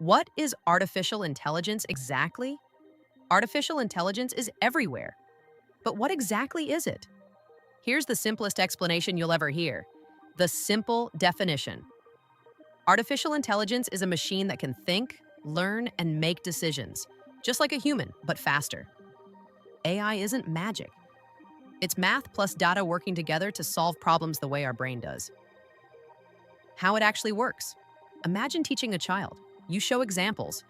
What is artificial intelligence exactly? Artificial intelligence is everywhere. But what exactly is it? Here's the simplest explanation you'll ever hear. The simple definition. Artificial intelligence is a machine that can think, learn, and make decisions, just like a human, but faster. AI isn't magic. It's math plus data working together to solve problems the way our brain does. How it actually works. Imagine teaching a child. You show examples.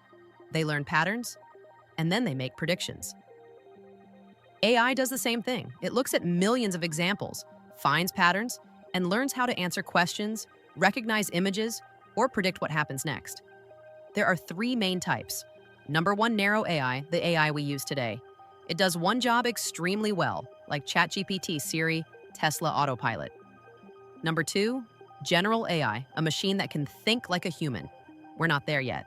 They learn patterns, and then they make predictions. AI does the same thing. It looks at millions of examples, finds patterns, and learns how to answer questions, recognize images, or predict what happens next. There are three main types. Number one, narrow AI, the AI we use today. It does one job extremely well, like ChatGPT, Siri, Tesla Autopilot. Number two, general AI, a machine that can think like a human. We're not there yet.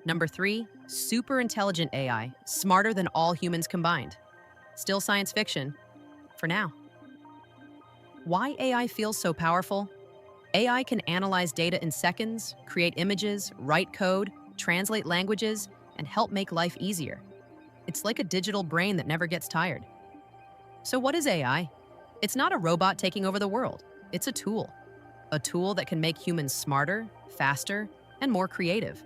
Number three, super intelligent AI, smarter than all humans combined. Still science fiction, for now. Why AI feels so powerful? AI can analyze data in seconds, create images, write code, translate languages, and help make life easier. It's like a digital brain that never gets tired. So what is AI? It's not a robot taking over the world. It's a tool. A tool that can make humans smarter, faster, and more creative.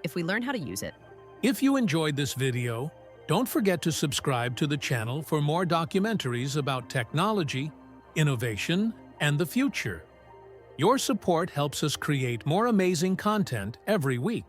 If we learn how to use it. If you enjoyed this video, don't forget to subscribe to the channel for more documentaries about technology, innovation, and the future. Your support helps us create more amazing content every week.